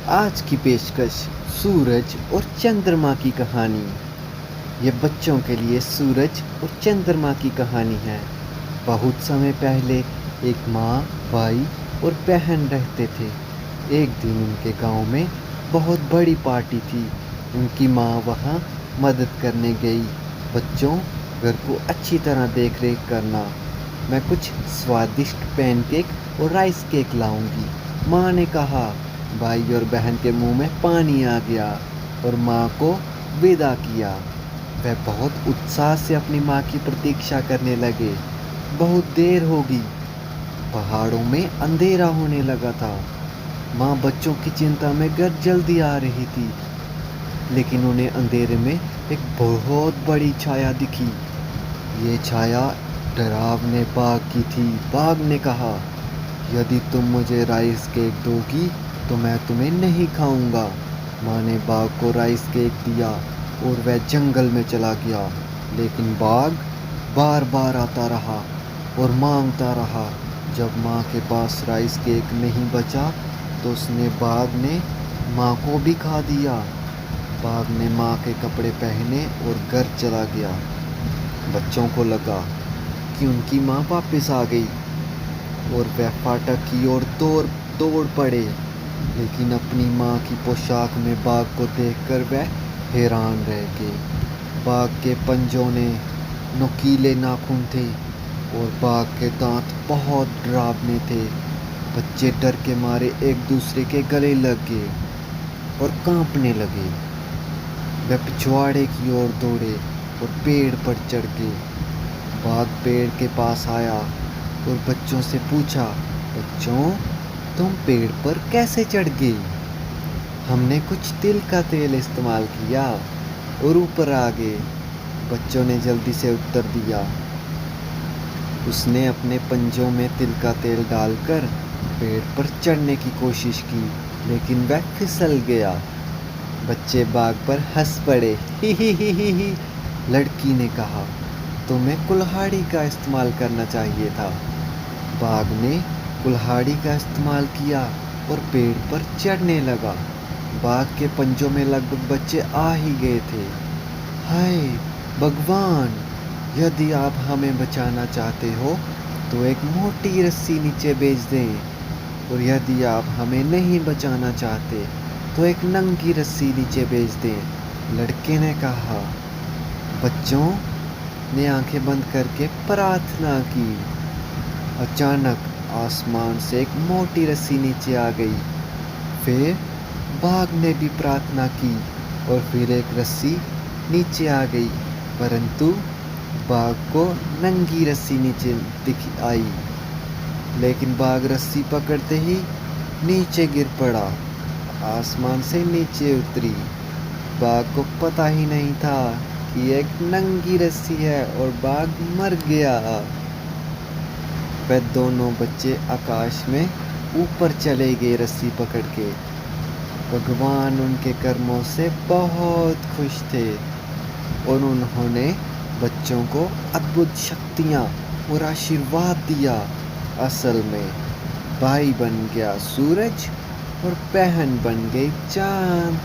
आज की पेशकश सूरज और चंद्रमा की कहानी। ये बच्चों के लिए सूरज और चंद्रमा की कहानी है। बहुत समय पहले एक माँ, भाई और बहन रहते थे। एक दिन उनके गांव में बहुत बड़ी पार्टी थी। उनकी माँ वहाँ मदद करने गई। बच्चों, घर को अच्छी तरह देख रेख करना। मैं कुछ स्वादिष्ट पैनकेक और राइस केक लाऊंगी, माँ ने कहा। भाई और बहन के मुंह में पानी आ गया और माँ को विदा किया। वह बहुत उत्साह से अपनी माँ की प्रतीक्षा करने लगे। बहुत देर हो गई। पहाड़ों में अंधेरा होने लगा था। माँ बच्चों की चिंता में घर जल्दी आ रही थी, लेकिन उन्हें अंधेरे में एक बहुत बड़ी छाया दिखी। ये छाया डरावने बाघ की थी। बाघ ने कहा, यदि तुम मुझे राइस केक दोगी तो मैं तुम्हें नहीं खाऊंगा। माँ ने बाघ को राइस केक दिया और वह जंगल में चला गया। लेकिन बाघ बार बार आता रहा और मांगता रहा। जब माँ के पास राइस केक नहीं बचा तो बाघ ने माँ को भी खा दिया। बाघ ने माँ के कपड़े पहने और घर चला गया। बच्चों को लगा कि उनकी माँ वापस आ गई और वह फाटक की ओर दौड़ दौड़ पड़े। लेकिन अपनी माँ की पोशाक में बाघ को देखकर वह हैरान रह गए। बाघ के पंजों में नुकीले नाखून थे और बाघ के दांत बहुत डरावने थे। बच्चे डर के मारे एक दूसरे के गले लग गए और कांपने लगे। वह पिछवाड़े की ओर दौड़े और पेड़ पर चढ़ गए। बाघ पेड़ के पास आया और बच्चों से पूछा, बच्चों, तुम पेड़ पर कैसे चढ़ गई? हमने कुछ तिल का तेल इस्तेमाल किया और ऊपर आ गए। बच्चों ने जल्दी से उत्तर दिया। उसने अपने पंजों में तिल का तेल डालकर पेड़ पर चढ़ने की कोशिश की, लेकिन वह फिसल गया। बच्चे बाघ पर हंस पड़े। ही ही ही ही ही। लड़की ने कहा, तुम्हें कुल्हाड़ी का इस्तेमाल करना चाहिए था। बाघ ने कुल्हाड़ी का इस्तेमाल किया और पेड़ पर चढ़ने लगा। बाघ के पंजों में लगभग बच्चे आ ही गए थे। हाय भगवान, यदि आप हमें बचाना चाहते हो तो एक मोटी रस्सी नीचे भेज दें, और यदि आप हमें नहीं बचाना चाहते तो एक नंगी रस्सी नीचे भेज दें, लड़के ने कहा। बच्चों ने आंखें बंद करके प्रार्थना की। अचानक आसमान से एक मोटी रस्सी नीचे आ गई। फिर बाघ ने भी प्रार्थना की और फिर एक रस्सी नीचे आ गई, परंतु बाघ को नंगी रस्सी नीचे दिख आई। लेकिन बाघ रस्सी पकड़ते ही नीचे गिर पड़ा, आसमान से नीचे उतरी। बाघ को पता ही नहीं था कि एक नंगी रस्सी है और बाघ मर गया। वह दोनों बच्चे आकाश में ऊपर चले गए रस्सी पकड़ के। भगवान उनके कर्मों से बहुत खुश थे और उन्होंने बच्चों को अद्भुत शक्तियाँ और आशीर्वाद दिया। असल में भाई बन गया सूरज और बहन बन गई चाँद।